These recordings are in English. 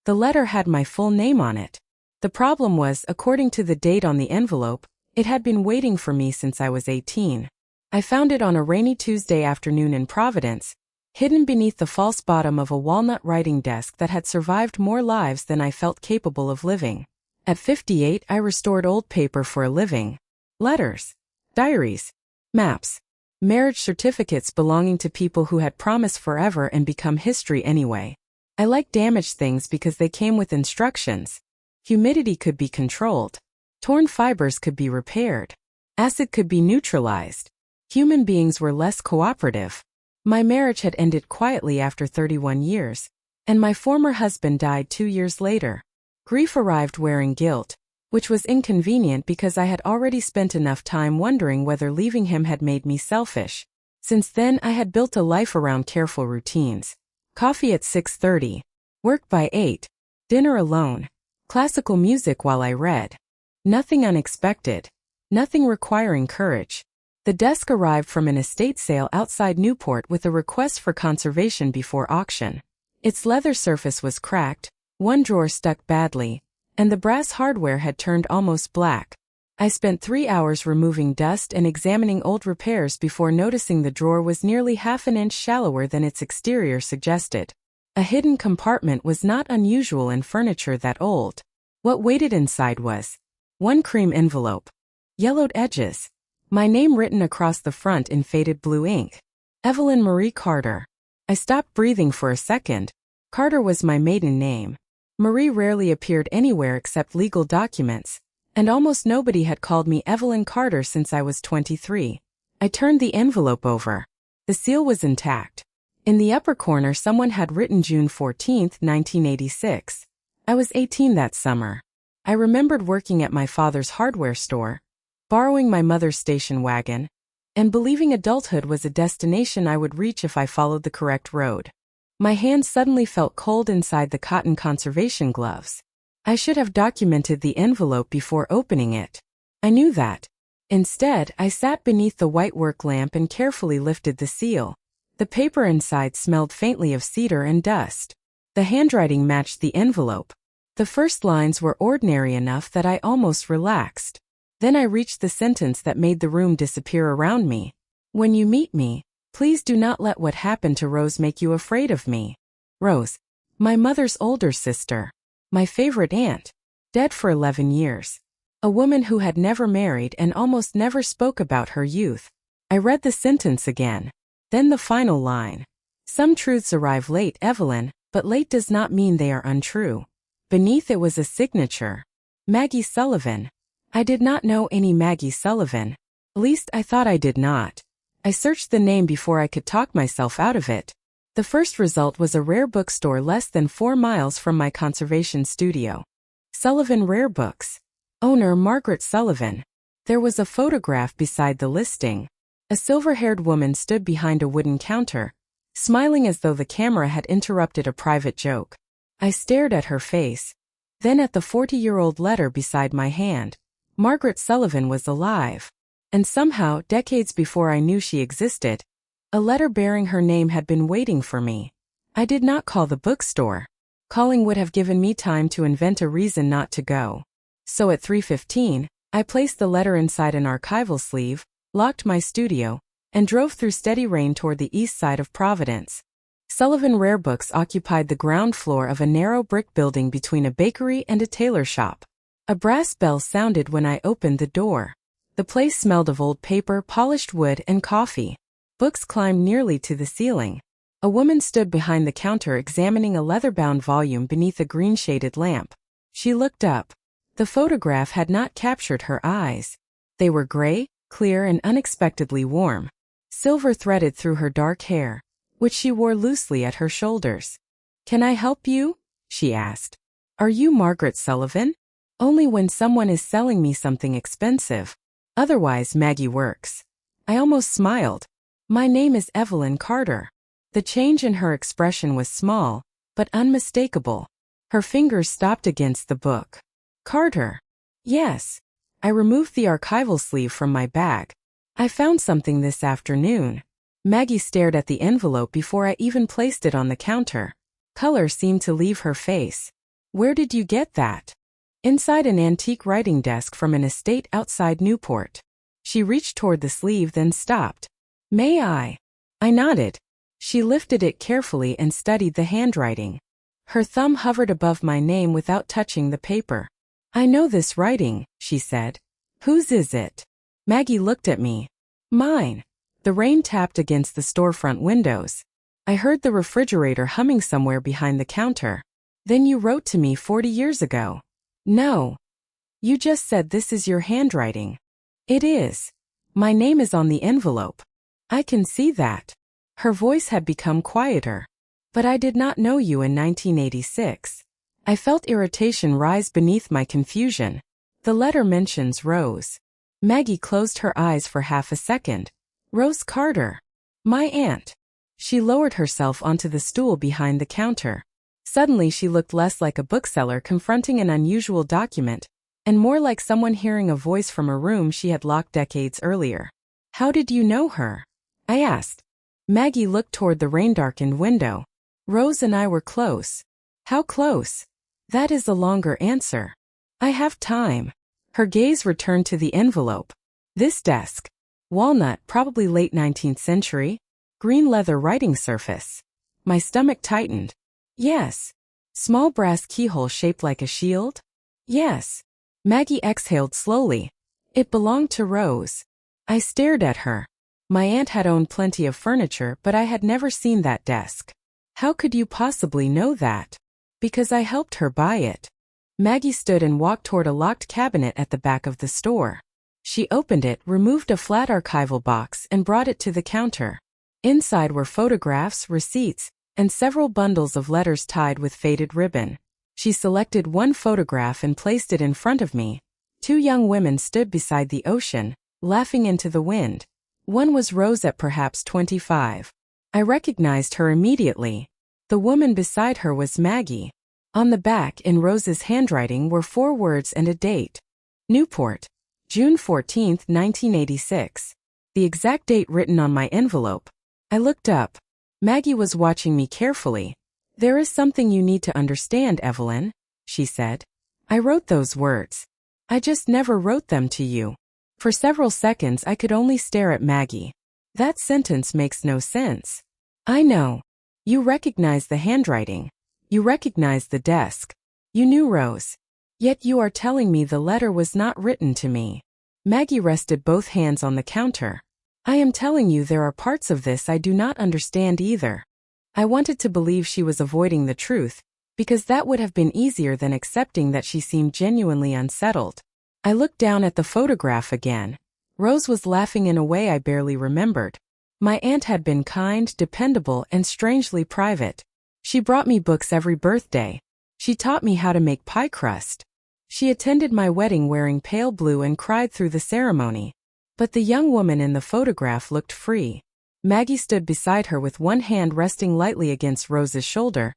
The letter had my full name on it. The problem was, according to the date on the envelope, it had been waiting for me since I was 18. I found it on a rainy Tuesday afternoon in Providence, hidden beneath the false bottom of a walnut writing desk that had survived more lives than I felt capable of living. At 58, I restored old paper for a living. Letters, diaries, maps, marriage certificates belonging to people who had promised forever and become history anyway. I liked damaged things because they came with instructions. Humidity could be controlled. Torn fibers could be repaired. Acid could be neutralized. Human beings were less cooperative. My marriage had ended quietly after 31 years, and my former husband died 2 years later. Grief arrived wearing guilt, which was inconvenient because I had already spent enough time wondering whether leaving him had made me selfish. Since then, I had built a life around careful routines. Coffee at 6:30, work by 8, dinner alone, classical music while I read. Nothing unexpected, nothing requiring courage. The desk arrived from an estate sale outside Newport with a request for conservation before auction. Its leather surface was cracked, one drawer stuck badly, and the brass hardware had turned almost black. I spent 3 hours removing dust and examining old repairs before noticing the drawer was nearly half an inch shallower than its exterior suggested. A hidden compartment was not unusual in furniture that old. What waited inside was one cream envelope, yellowed edges, my name written across the front in faded blue ink. Evelyn Marie Carter. I stopped breathing for a second. Carter was my maiden name. Marie rarely appeared anywhere except legal documents, and almost nobody had called me Evelyn Carter since I was 23. I turned the envelope over. The seal was intact. In the upper corner someone had written June 14, 1986. I was 18 that summer. I remembered working at my father's hardware store, borrowing my mother's station wagon, and believing adulthood was a destination I would reach if I followed the correct road. My hand suddenly felt cold inside the cotton conservation gloves. I should have documented the envelope before opening it. I knew that. Instead, I sat beneath the white work lamp and carefully lifted the seal. The paper inside smelled faintly of cedar and dust. The handwriting matched the envelope. The first lines were ordinary enough that I almost relaxed. Then I reached the sentence that made the room disappear around me. When you meet me, please do not let what happened to Rose make you afraid of me. Rose, my mother's older sister, my favorite aunt, dead for 11 years. A woman who had never married and almost never spoke about her youth. I read the sentence again. Then the final line. Some truths arrive late, Evelyn, but late does not mean they are untrue. Beneath it was a signature. Maggie Sullivan. I did not know any Maggie Sullivan. At least I thought I did not. I searched the name before I could talk myself out of it. The first result was a rare bookstore less than 4 miles from my conservation studio. Sullivan Rare Books. Owner Margaret Sullivan. There was a photograph beside the listing. A silver-haired woman stood behind a wooden counter, smiling as though the camera had interrupted a private joke. I stared at her face, then at the 40-year-old letter beside my hand. Margaret Sullivan was alive. And somehow, decades before I knew she existed, a letter bearing her name had been waiting for me. I did not call the bookstore. Calling would have given me time to invent a reason not to go. So at 3:15, I placed the letter inside an archival sleeve, locked my studio, and drove through steady rain toward the east side of Providence. Sullivan Rare Books occupied the ground floor of a narrow brick building between a bakery and a tailor shop. A brass bell sounded when I opened the door. The place smelled of old paper, polished wood, and coffee. Books climbed nearly to the ceiling. A woman stood behind the counter examining a leather-bound volume beneath a green-shaded lamp. She looked up. The photograph had not captured her eyes. They were gray, clear, and unexpectedly warm. Silver threaded through her dark hair, which she wore loosely at her shoulders. "Can I help you?" she asked. "Are you Margaret Sullivan?" "Only when someone is selling me something expensive. Otherwise, Maggie works." I almost smiled. "My name is Evelyn Carter." The change in her expression was small, but unmistakable. Her fingers stopped against the book. "Carter." "Yes." I removed the archival sleeve from my bag. "I found something this afternoon." Maggie stared at the envelope before I even placed it on the counter. Color seemed to leave her face. Where did you get that? Inside an antique writing desk from an estate outside Newport. She reached toward the sleeve then stopped. May I? I nodded. She lifted it carefully and studied the handwriting. Her thumb hovered above my name without touching the paper. I know this writing, she said. Whose is it? Maggie looked at me. Mine. The rain tapped against the storefront windows. I heard the refrigerator humming somewhere behind the counter. Then you wrote to me 40 years ago. No. You just said this is your handwriting. It is. My name is on the envelope. I can see that. Her voice had become quieter. But I did not know you in 1986. I felt irritation rise beneath my confusion. The letter mentions Rose. Maggie closed her eyes for half a second. Rose Carter. My aunt. She lowered herself onto the stool behind the counter. Suddenly she looked less like a bookseller confronting an unusual document, and more like someone hearing a voice from a room she had locked decades earlier. How did you know her? I asked. Maggie looked toward the rain-darkened window. Rose and I were close. How close? That is a longer answer. I have time. Her gaze returned to the envelope. This desk. Walnut, probably late 19th century. Green leather writing surface. My stomach tightened. Yes. Small brass keyhole shaped like a shield? Yes. Maggie exhaled slowly. It belonged to Rose. I stared at her. My aunt had owned plenty of furniture, but I had never seen that desk. How could you possibly know that? Because I helped her buy it. Maggie stood and walked toward a locked cabinet at the back of the store. She opened it, removed a flat archival box, and brought it to the counter. Inside were photographs, receipts, and several bundles of letters tied with faded ribbon. She selected one photograph and placed it in front of me. Two young women stood beside the ocean, laughing into the wind. One was Rose at perhaps 25. I recognized her immediately. The woman beside her was Maggie. On the back, in Rose's handwriting, were 4 words and a date. Newport. June 14, 1986. The exact date written on my envelope. I looked up. Maggie was watching me carefully. There is something you need to understand, Evelyn, she said. I wrote those words. I just never wrote them to you. For several seconds I could only stare at Maggie. That sentence makes no sense. I know. You recognize the handwriting. You recognize the desk. You knew Rose. Yet you are telling me the letter was not written to me. Maggie rested both hands on the counter. I am telling you there are parts of this I do not understand either. I wanted to believe she was avoiding the truth, because that would have been easier than accepting that she seemed genuinely unsettled. I looked down at the photograph again. Rose was laughing in a way I barely remembered. My aunt had been kind, dependable, and strangely private. She brought me books every birthday. She taught me how to make pie crust. She attended my wedding wearing pale blue and cried through the ceremony. But the young woman in the photograph looked free. Maggie stood beside her with one hand resting lightly against Rose's shoulder.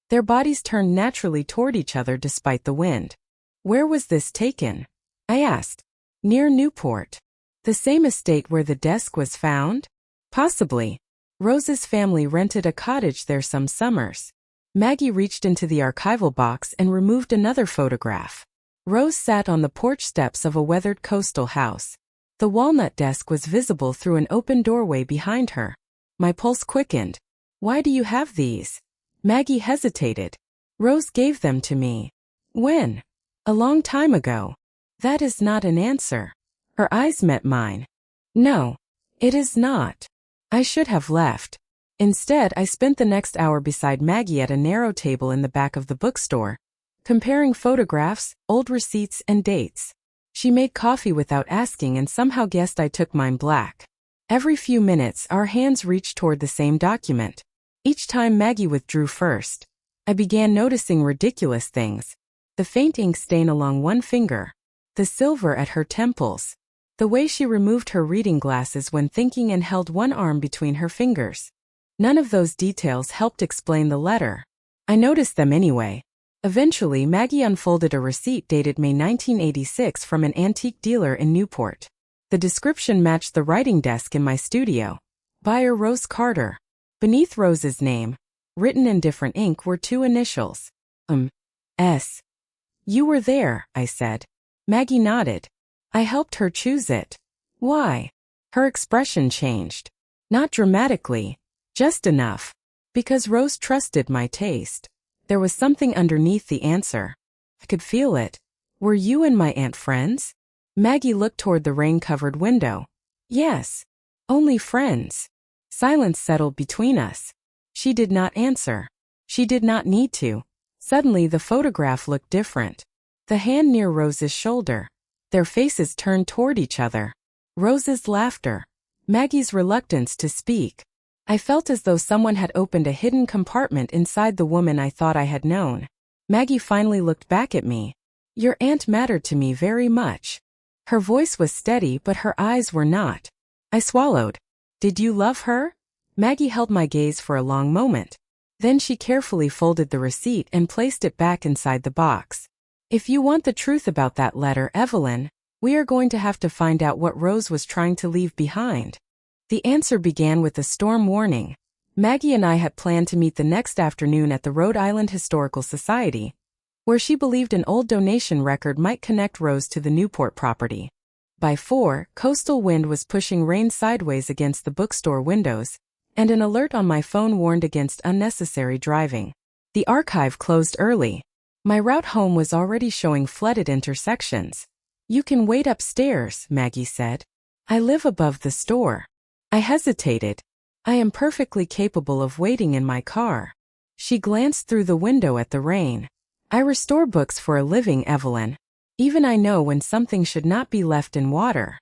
Their bodies turned naturally toward each other despite the wind. Where was this taken? I asked. Near Newport. The same estate where the desk was found? Possibly. Rose's family rented a cottage there some summers. Maggie reached into the archival box and removed another photograph. Rose sat on the porch steps of a weathered coastal house. The walnut desk was visible through an open doorway behind her. My pulse quickened. Why do you have these? Maggie hesitated. Rose gave them to me. When? A long time ago. That is not an answer. Her eyes met mine. No, it is not. I should have left. Instead, I spent the next hour beside Maggie at a narrow table in the back of the bookstore, comparing photographs, old receipts, and dates. She made coffee without asking and somehow guessed I took mine black. Every few minutes, our hands reached toward the same document. Each time Maggie withdrew first. I began noticing ridiculous things. The faint ink stain along one finger. The silver at her temples. The way she removed her reading glasses when thinking and held one arm between her fingers. None of those details helped explain the letter. I noticed them anyway. Eventually, Maggie unfolded a receipt dated May 1986 from an antique dealer in Newport. The description matched the writing desk in my studio. Buyer Rose Carter. Beneath Rose's name, written in different ink, were 2 initials. S. You were there, I said. Maggie nodded. I helped her choose it. Why? Her expression changed. Not dramatically, just enough. Because Rose trusted my taste. There was something underneath the answer. I could feel it. Were you and my aunt friends? Maggie looked toward the rain-covered window. Yes. Only friends. Silence settled between us. She did not answer. She did not need to. Suddenly the photograph looked different. The hand near Rose's shoulder. Their faces turned toward each other. Rose's laughter. Maggie's reluctance to speak. I felt as though someone had opened a hidden compartment inside the woman I thought I had known. Maggie finally looked back at me. Your aunt mattered to me very much. Her voice was steady, but her eyes were not. I swallowed. Did you love her? Maggie held my gaze for a long moment. Then she carefully folded the receipt and placed it back inside the box. If you want the truth about that letter, Evelyn, we are going to have to find out what Rose was trying to leave behind. The answer began with a storm warning. Maggie and I had planned to meet the next afternoon at the Rhode Island Historical Society, where she believed an old donation record might connect Rose to the Newport property. By 4, coastal wind was pushing rain sideways against the bookstore windows, and an alert on my phone warned against unnecessary driving. The archive closed early. My route home was already showing flooded intersections. You can wait upstairs, Maggie said. I live above the store. I hesitated. I am perfectly capable of waiting in my car. She glanced through the window at the rain. I restore books for a living, Evelyn. Even I know when something should not be left in water.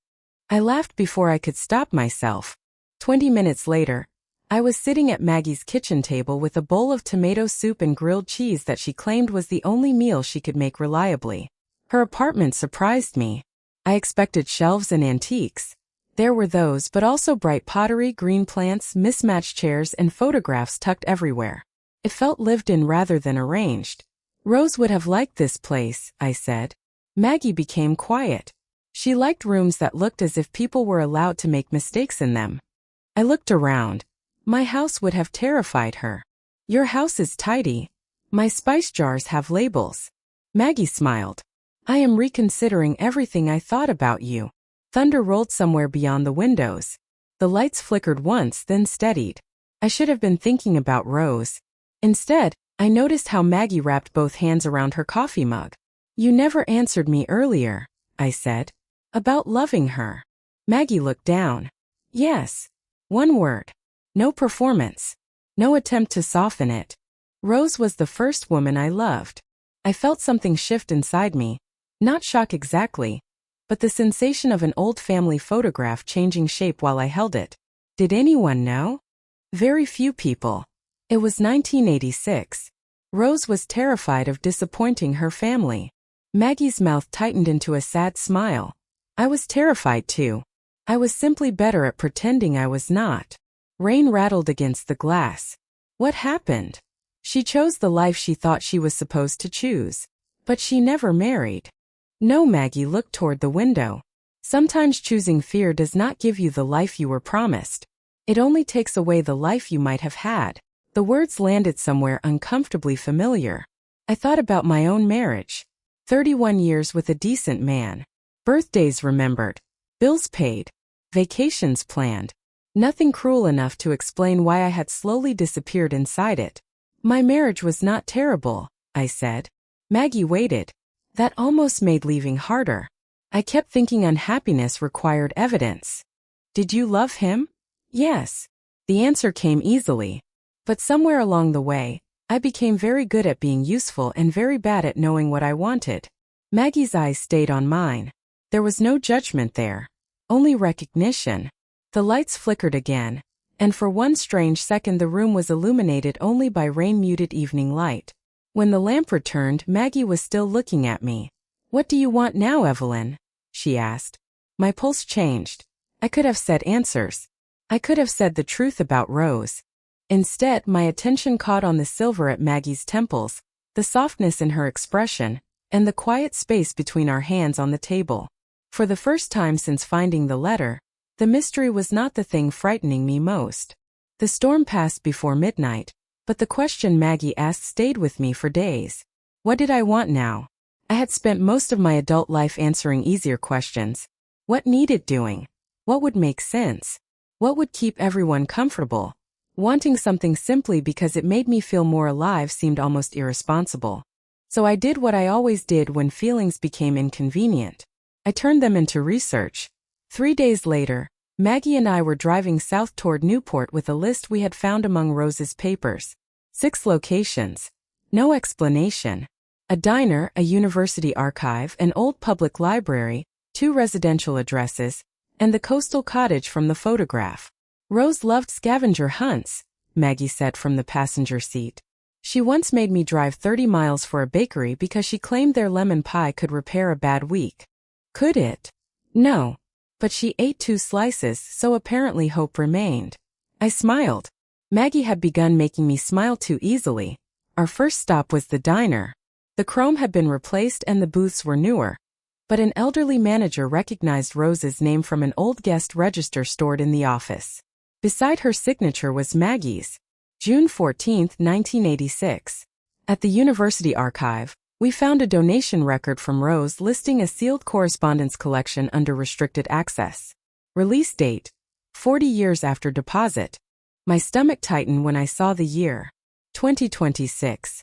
I laughed before I could stop myself. 20 minutes later, I was sitting at Maggie's kitchen table with a bowl of tomato soup and grilled cheese that she claimed was the only meal she could make reliably. Her apartment surprised me. I expected shelves and antiques. There were those, but also bright pottery, green plants, mismatched chairs, and photographs tucked everywhere. It felt lived in rather than arranged. Rose would have liked this place, I said. Maggie became quiet. She liked rooms that looked as if people were allowed to make mistakes in them. I looked around. My house would have terrified her. Your house is tidy. My spice jars have labels. Maggie smiled. I am reconsidering everything I thought about you. Thunder rolled somewhere beyond the windows. The lights flickered once, then steadied. I should have been thinking about Rose. Instead, I noticed how Maggie wrapped both hands around her coffee mug. You never answered me earlier, I said. About loving her. Maggie looked down. Yes. One word. No performance. No attempt to soften it. Rose was the first woman I loved. I felt something shift inside me. Not shock exactly, but the sensation of an old family photograph changing shape while I held it. Did anyone know? Very few people. It was 1986. Rose was terrified of disappointing her family. Maggie's mouth tightened into a sad smile. I was terrified too. I was simply better at pretending I was not. Rain rattled against the glass. What happened? She chose the life she thought she was supposed to choose. But she never married. No, Maggie looked toward the window. Sometimes choosing fear does not give you the life you were promised. It only takes away the life you might have had. The words landed somewhere uncomfortably familiar. I thought about my own marriage. 31 years with a decent man. Birthdays remembered. Bills paid. Vacations planned. Nothing cruel enough to explain why I had slowly disappeared inside it. My marriage was not terrible, I said. Maggie waited. That almost made leaving harder. I kept thinking unhappiness required evidence. Did you love him? Yes. The answer came easily. But somewhere along the way, I became very good at being useful and very bad at knowing what I wanted. Maggie's eyes stayed on mine. There was no judgment there. Only recognition. The lights flickered again, and for one strange second the room was illuminated only by rain-muted evening light. When the lamp returned, Maggie was still looking at me. What do you want now, Evelyn? She asked. My pulse changed. I could have said answers. I could have said the truth about Rose. Instead, my attention caught on the silver at Maggie's temples, the softness in her expression, and the quiet space between our hands on the table. For the first time since finding the letter, the mystery was not the thing frightening me most. The storm passed before midnight, but the question Maggie asked stayed with me for days. What did I want now? I had spent most of my adult life answering easier questions. What needed doing? What would make sense? What would keep everyone comfortable? Wanting something simply because it made me feel more alive seemed almost irresponsible. So I did what I always did when feelings became inconvenient. I turned them into research. 3 days later, Maggie and I were driving south toward Newport with a list we had found among Rose's papers. 6 locations. No explanation. A diner, a university archive, an old public library, 2 residential addresses, and the coastal cottage from the photograph. Rose loved scavenger hunts, Maggie said from the passenger seat. She once made me drive 30 miles for a bakery because she claimed their lemon pie could repair a bad week. Could it? No. But she ate 2 slices, so apparently hope remained. I smiled. Maggie had begun making me smile too easily. Our first stop was the diner. The chrome had been replaced and the booths were newer. But an elderly manager recognized Rose's name from an old guest register stored in the office. Beside her signature was Maggie's. June 14, 1986. At the university archive, we found a donation record from Rose listing a sealed correspondence collection under restricted access. Release date: 40 years after deposit. My stomach tightened when I saw the year. 2026.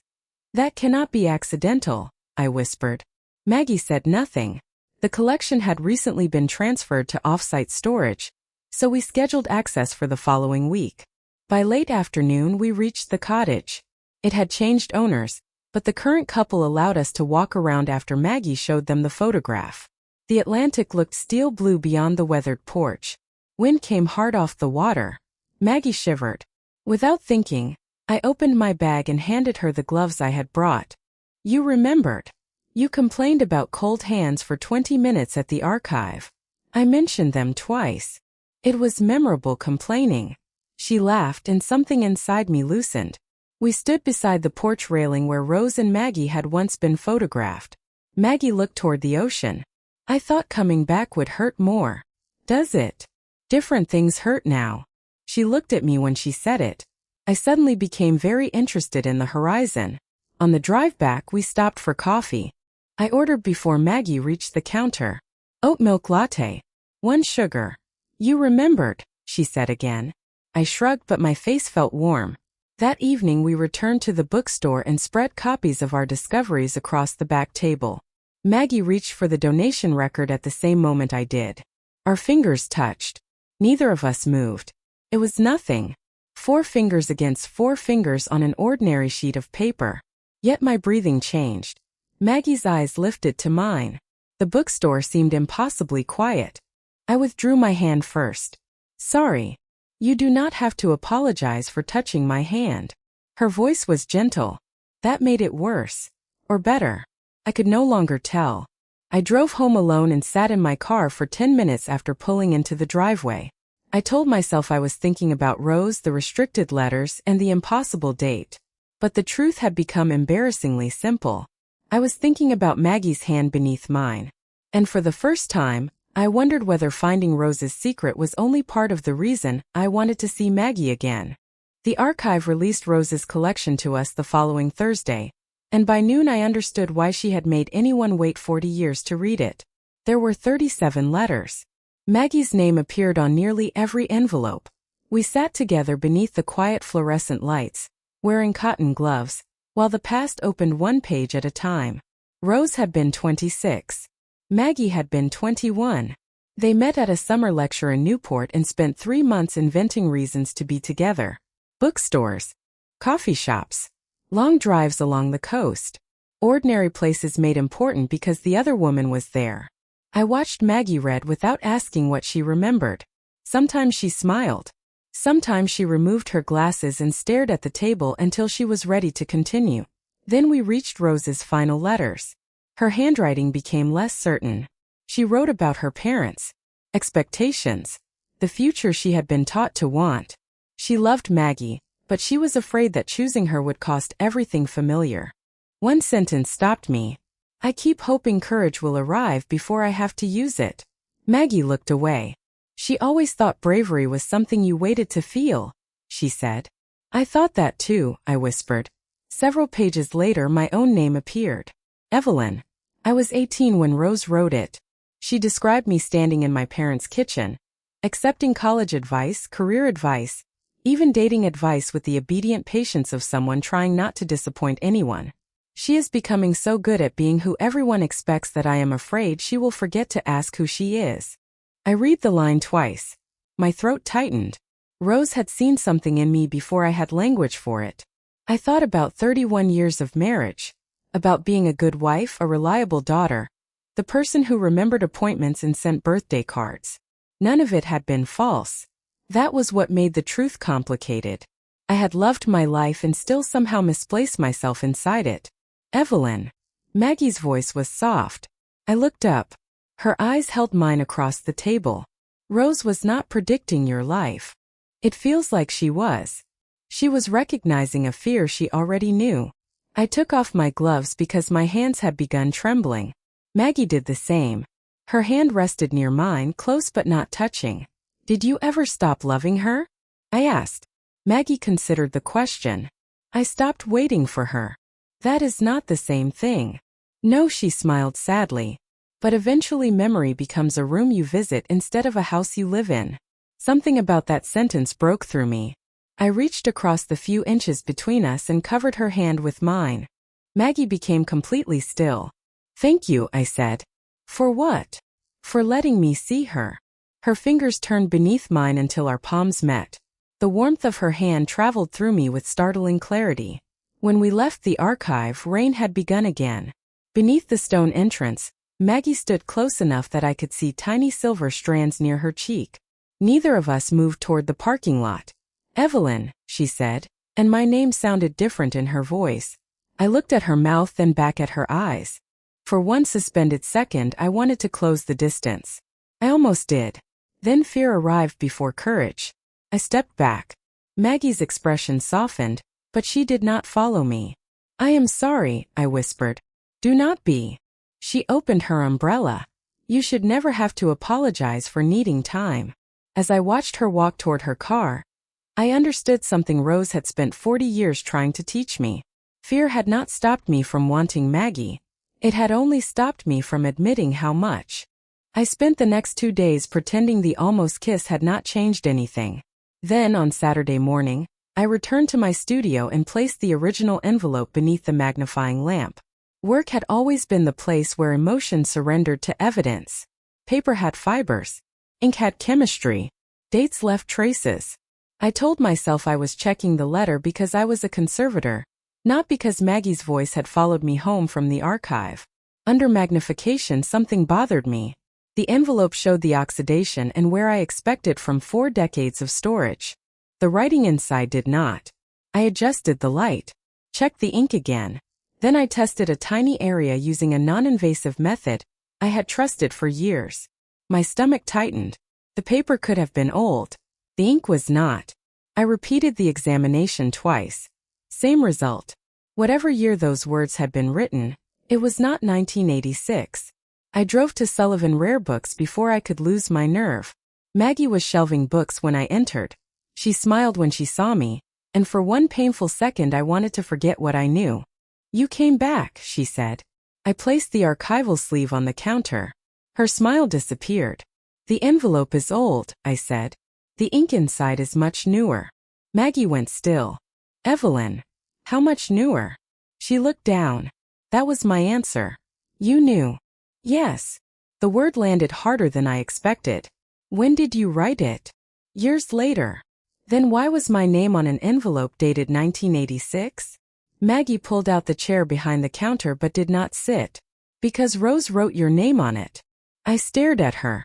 That cannot be accidental, I whispered. Maggie said nothing. The collection had recently been transferred to off-site storage, so we scheduled access for the following week. By late afternoon we reached the cottage. It had changed owners, but the current couple allowed us to walk around after Maggie showed them the photograph. The Atlantic looked steel blue beyond the weathered porch. Wind came hard off the water. Maggie shivered. Without thinking, I opened my bag and handed her the gloves I had brought. You remembered. You complained about cold hands for 20 minutes at the archive. I mentioned them twice. It was memorable complaining. She laughed and something inside me loosened. We stood beside the porch railing where Rose and Maggie had once been photographed. Maggie looked toward the ocean. I thought coming back would hurt more. Does it? Different things hurt now. She looked at me when she said it. I suddenly became very interested in the horizon. On the drive back we stopped for coffee. I ordered before Maggie reached the counter. Oat milk latte. 1 sugar. You remembered, she said again. I shrugged but my face felt warm. That evening we returned to the bookstore and spread copies of our discoveries across the back table. Maggie reached for the donation record at the same moment I did. Our fingers touched. Neither of us moved. It was nothing. 4 fingers against 4 fingers on an ordinary sheet of paper. Yet my breathing changed. Maggie's eyes lifted to mine. The bookstore seemed impossibly quiet. I withdrew my hand first. Sorry. You do not have to apologize for touching my hand. Her voice was gentle. That made it worse. Or better. I could no longer tell. I drove home alone and sat in my car for 10 minutes after pulling into the driveway. I told myself I was thinking about Rose, the restricted letters, and the impossible date. But the truth had become embarrassingly simple. I was thinking about Maggie's hand beneath mine. And for the first time, I wondered whether finding Rose's secret was only part of the reason I wanted to see Maggie again. The archive released Rose's collection to us the following Thursday, and by noon I understood why she had made anyone wait 40 years to read it. There were 37 letters. Maggie's name appeared on nearly every envelope. We sat together beneath the quiet fluorescent lights, wearing cotton gloves, while the past opened 1 page at a time. Rose had been 26. Maggie had been 21. They met at a summer lecture in Newport and spent 3 months inventing reasons to be together. Bookstores, coffee shops, long drives along the coast. Ordinary places made important because the other woman was there. I watched Maggie read without asking what she remembered. Sometimes she smiled. Sometimes she removed her glasses and stared at the table until she was ready to continue. Then we reached Rose's final letters. Her handwriting became less certain. She wrote about her parents, expectations, the future she had been taught to want. She loved Maggie, but she was afraid that choosing her would cost everything familiar. One sentence stopped me. I keep hoping courage will arrive before I have to use it. Maggie looked away. She always thought bravery was something you waited to feel, she said. I thought that too, I whispered. Several pages later, my own name appeared. Evelyn. I was 18 when Rose wrote it. She described me standing in my parents' kitchen, accepting college advice, career advice, even dating advice with the obedient patience of someone trying not to disappoint anyone. She is becoming so good at being who everyone expects that I am afraid she will forget to ask who she is. I read the line twice. My throat tightened. Rose had seen something in me before I had language for it. I thought about 31 years of marriage, about being a good wife, a reliable daughter, the person who remembered appointments and sent birthday cards. None of it had been false. That was what made the truth complicated. I had loved my life and still somehow misplaced myself inside it. Evelyn. Maggie's voice was soft. I looked up. Her eyes held mine across the table. Rose was not predicting your life. It feels like she was. She was recognizing a fear she already knew. I took off my gloves because my hands had begun trembling. Maggie did the same. Her hand rested near mine, close but not touching. Did you ever stop loving her? I asked. Maggie considered the question. I stopped waiting for her. That is not the same thing. No, she smiled sadly. But eventually memory becomes a room you visit instead of a house you live in. Something about that sentence broke through me. I reached across the few inches between us and covered her hand with mine. Maggie became completely still. Thank you, I said. For what? For letting me see her. Her fingers turned beneath mine until our palms met. The warmth of her hand traveled through me with startling clarity. When we left the archive, rain had begun again. Beneath the stone entrance, Maggie stood close enough that I could see tiny silver strands near her cheek. Neither of us moved toward the parking lot. Evelyn, she said, and my name sounded different in her voice. I looked at her mouth, then back at her eyes. For one suspended second, I wanted to close the distance. I almost did. Then fear arrived before courage. I stepped back. Maggie's expression softened, but she did not follow me. I am sorry, I whispered. Do not be. She opened her umbrella. You should never have to apologize for needing time. As I watched her walk toward her car, I understood something Rose had spent 40 years trying to teach me. Fear had not stopped me from wanting Maggie. It had only stopped me from admitting how much. I spent the next 2 days pretending the almost kiss had not changed anything. Then, on Saturday morning, I returned to my studio and placed the original envelope beneath the magnifying lamp. Work had always been the place where emotion surrendered to evidence. Paper had fibers. Ink had chemistry. Dates left traces. I told myself I was checking the letter because I was a conservator, not because Maggie's voice had followed me home from the archive. Under magnification, something bothered me. The envelope showed the oxidation and where I expected from 4 decades of storage. The writing inside did not. I adjusted the light, checked the ink again. Then I tested a tiny area using a non-invasive method I had trusted for years. My stomach tightened. The paper could have been old. The ink was not. I repeated the examination twice. Same result. Whatever year those words had been written, it was not 1986. I drove to Sullivan Rare Books before I could lose my nerve. Maggie was shelving books when I entered. She smiled when she saw me, and for one painful second I wanted to forget what I knew. You came back, she said. I placed the archival sleeve on the counter. Her smile disappeared. The envelope is old, I said. The ink inside is much newer. Maggie went still. Evelyn. How much newer? She looked down. That was my answer. You knew. Yes. The word landed harder than I expected. When did you write it? Years later. Then why was my name on an envelope dated 1986? Maggie pulled out the chair behind the counter but did not sit. Because Rose wrote your name on it. I stared at her.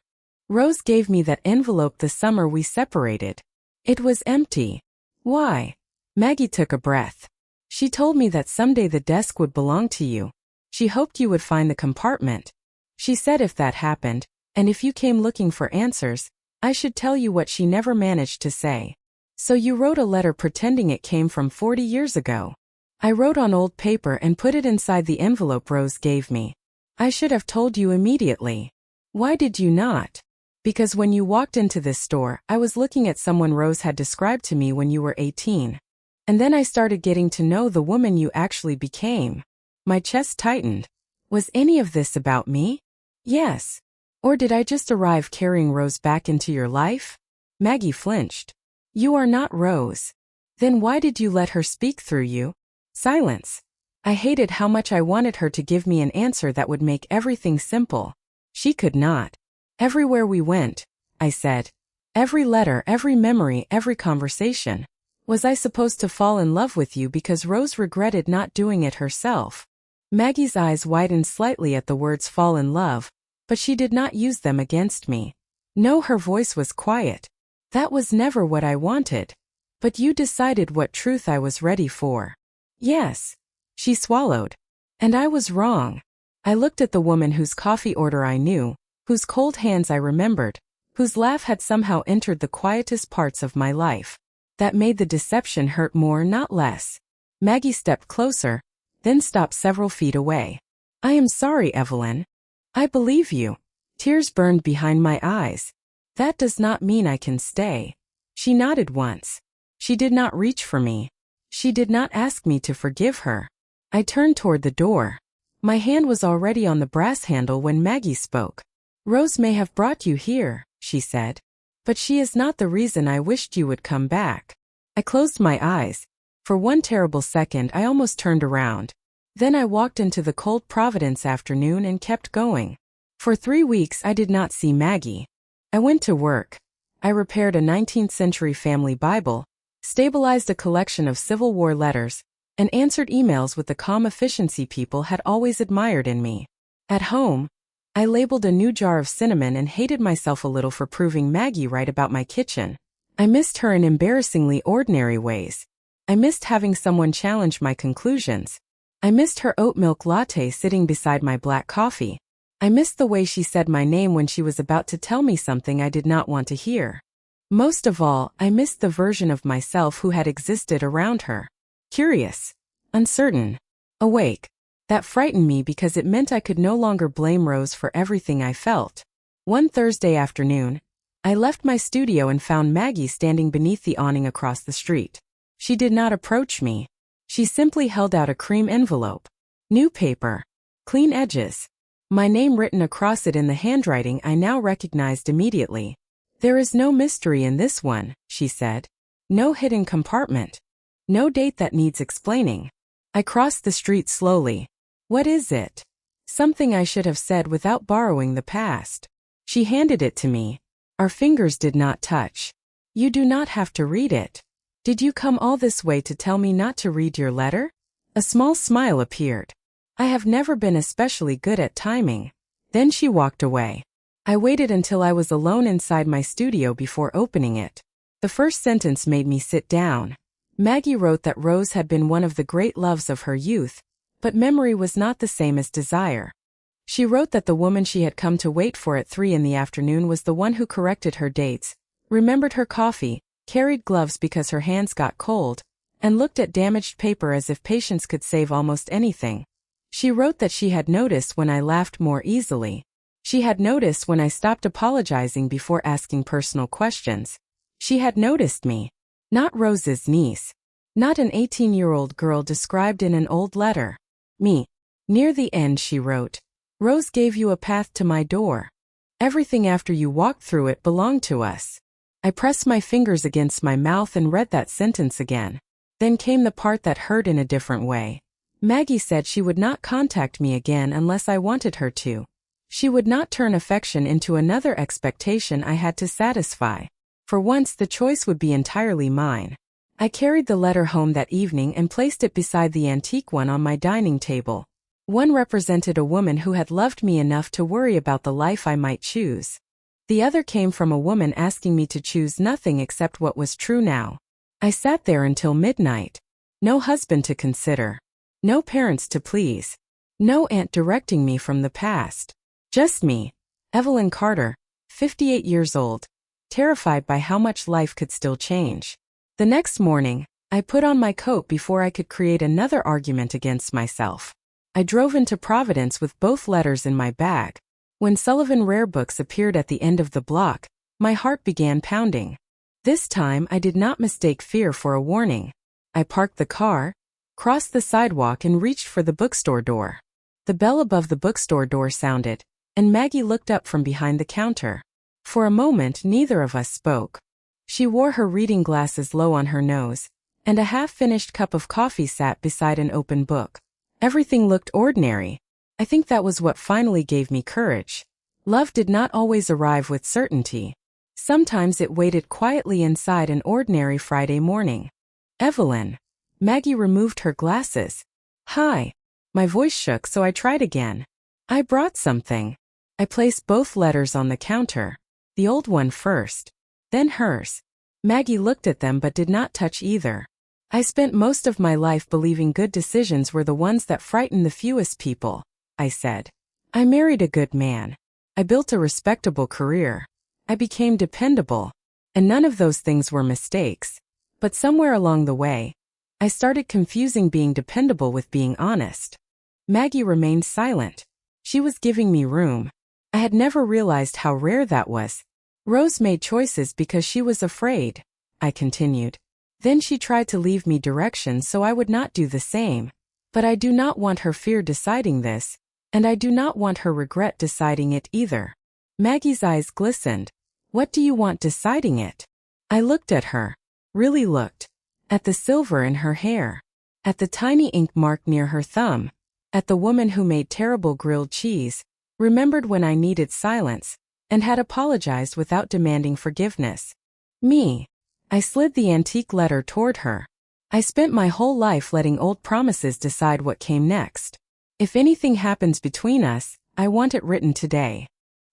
Rose gave me that envelope the summer we separated. It was empty. Why? Maggie took a breath. She told me that someday the desk would belong to you. She hoped you would find the compartment. She said if that happened, and if you came looking for answers, I should tell you what she never managed to say. So you wrote a letter pretending it came from 40 years ago. I wrote on old paper and put it inside the envelope Rose gave me. I should have told you immediately. Why did you not? Because when you walked into this store, I was looking at someone Rose had described to me when you were 18. And then I started getting to know the woman you actually became. My chest tightened. Was any of this about me? Yes. Or did I just arrive carrying Rose back into your life? Maggie flinched. You are not Rose. Then why did you let her speak through you? Silence. I hated how much I wanted her to give me an answer that would make everything simple. She could not. Everywhere we went, I said. Every letter, every memory, every conversation. Was I supposed to fall in love with you because Rose regretted not doing it herself? Maggie's eyes widened slightly at the words fall in love, but she did not use them against me. No, her voice was quiet. That was never what I wanted. But you decided what truth I was ready for. Yes. She swallowed. And I was wrong. I looked at the woman whose coffee order I knew, whose cold hands I remembered, whose laugh had somehow entered the quietest parts of my life. That made the deception hurt more, not less. Maggie stepped closer, then stopped several feet away. I am sorry, Evelyn. I believe you. Tears burned behind my eyes. That does not mean I can stay. She nodded once. She did not reach for me. She did not ask me to forgive her. I turned toward the door. My hand was already on the brass handle when Maggie spoke. Rose may have brought you here, she said. But she is not the reason I wished you would come back. I closed my eyes. For one terrible second I almost turned around. Then I walked into the cold Providence afternoon and kept going. For 3 weeks I did not see Maggie. I went to work. I repaired a 19th century family Bible, stabilized a collection of Civil War letters, and answered emails with the calm efficiency people had always admired in me. At home, I labeled a new jar of cinnamon and hated myself a little for proving Maggie right about my kitchen. I missed her in embarrassingly ordinary ways. I missed having someone challenge my conclusions. I missed her oat milk latte sitting beside my black coffee. I missed the way she said my name when she was about to tell me something I did not want to hear. Most of all, I missed the version of myself who had existed around her. Curious, uncertain, awake. That frightened me because it meant I could no longer blame Rose for everything I felt. One Thursday afternoon, I left my studio and found Maggie standing beneath the awning across the street. She did not approach me. She simply held out a cream envelope. New paper. Clean edges. My name written across it in the handwriting I now recognized immediately. There is no mystery in this one, she said. No hidden compartment. No date that needs explaining. I crossed the street slowly. What is it? Something I should have said without borrowing the past. She handed it to me. Our fingers did not touch. You do not have to read it. Did you come all this way to tell me not to read your letter? A small smile appeared. I have never been especially good at timing. Then she walked away. I waited until I was alone inside my studio before opening it. The first sentence made me sit down. Maggie wrote that Rose had been one of the great loves of her youth, but memory was not the same as desire. She wrote that the woman she had come to wait for at 3 in the afternoon was the one who corrected her dates, remembered her coffee, carried gloves because her hands got cold, and looked at damaged paper as if patience could save almost anything. She wrote that she had noticed when I laughed more easily. She had noticed when I stopped apologizing before asking personal questions. She had noticed me. Not Rose's niece. Not an 18-year-old girl described in an old letter. Me. Near the end she wrote, Rose gave you a path to my door. Everything after you walked through it belonged to us. I pressed my fingers against my mouth and read that sentence again. Then came the part that hurt in a different way. Maggie said she would not contact me again unless I wanted her to. She would not turn affection into another expectation I had to satisfy. For once the choice would be entirely mine. I carried the letter home that evening and placed it beside the antique one on my dining table. One represented a woman who had loved me enough to worry about the life I might choose. The other came from a woman asking me to choose nothing except what was true now. I sat there until midnight. No husband to consider. No parents to please. No aunt directing me from the past. Just me, Evelyn Carter, 58 years old, terrified by how much life could still change. The next morning, I put on my coat before I could create another argument against myself. I drove into Providence with both letters in my bag. When Sullivan Rare Books appeared at the end of the block, my heart began pounding. This time I did not mistake fear for a warning. I parked the car, crossed the sidewalk and reached for the bookstore door. The bell above the bookstore door sounded, and Maggie looked up from behind the counter. For a moment neither of us spoke. She wore her reading glasses low on her nose, and a half-finished cup of coffee sat beside an open book. Everything looked ordinary. I think that was what finally gave me courage. Love did not always arrive with certainty. Sometimes it waited quietly inside an ordinary Friday morning. Evelyn. Maggie removed her glasses. Hi. My voice shook, so I tried again. I brought something. I placed both letters on the counter. The old one first, then hers. Maggie looked at them but did not touch either. I spent most of my life believing good decisions were the ones that frighten the fewest people, I said. I married a good man. I built a respectable career. I became dependable. And none of those things were mistakes. But somewhere along the way, I started confusing being dependable with being honest. Maggie remained silent. She was giving me room. I had never realized how rare that was. Rose made choices because she was afraid, I continued. Then she tried to leave me directions so I would not do the same. But I do not want her fear deciding this, and I do not want her regret deciding it either. Maggie's eyes glistened. What do you want deciding it? I looked at her. Really looked. At the silver in her hair. At the tiny ink mark near her thumb. At the woman who made terrible grilled cheese, remembered when I needed silence, and had apologized without demanding forgiveness. Me. I slid the antique letter toward her. I spent my whole life letting old promises decide what came next. If anything happens between us, I want it written today.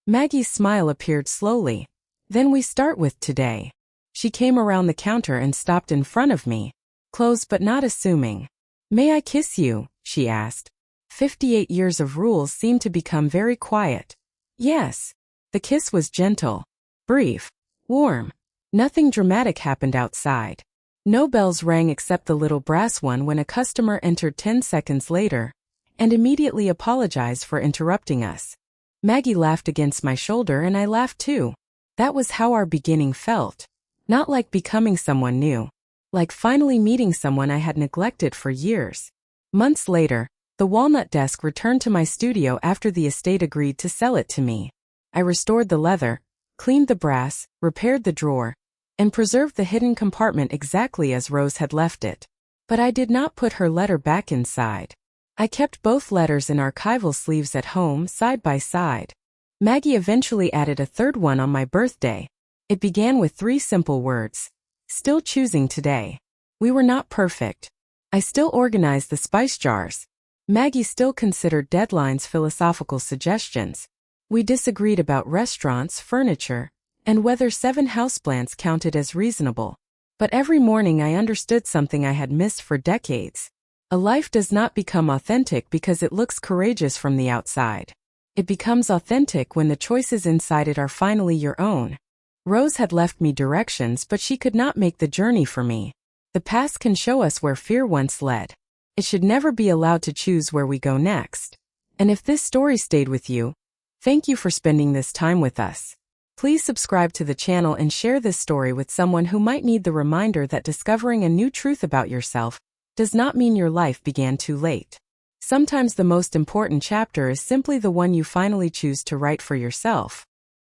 Maggie's smile appeared slowly. Then we start with today. She came around the counter and stopped in front of me, close but not assuming. May I kiss you? She asked. 58 years of rules seemed to become very quiet. Yes. The kiss was gentle, brief, warm. Nothing dramatic happened outside. No bells rang except the little brass one when a customer entered 10 seconds later, and immediately apologized for interrupting us. Maggie laughed against my shoulder and I laughed too. That was how our beginning felt. Not like becoming someone new. Like finally meeting someone I had neglected for years. Months later, the walnut desk returned to my studio after the estate agreed to sell it to me. I restored the leather, cleaned the brass, repaired the drawer, and preserved the hidden compartment exactly as Rose had left it. But I did not put her letter back inside. I kept both letters in archival sleeves at home, side by side. Maggie eventually added a third one on my birthday. It began with 3 simple words. Still choosing today. We were not perfect. I still organized the spice jars. Maggie still considered deadlines philosophical suggestions. We disagreed about restaurants, furniture, and whether 7 houseplants counted as reasonable. But every morning I understood something I had missed for decades. A life does not become authentic because it looks courageous from the outside. It becomes authentic when the choices inside it are finally your own. Rose had left me directions, but she could not make the journey for me. The past can show us where fear once led. It should never be allowed to choose where we go next. And if this story stayed with you, thank you for spending this time with us. Please subscribe to the channel and share this story with someone who might need the reminder that discovering a new truth about yourself does not mean your life began too late. Sometimes the most important chapter is simply the one you finally choose to write for yourself.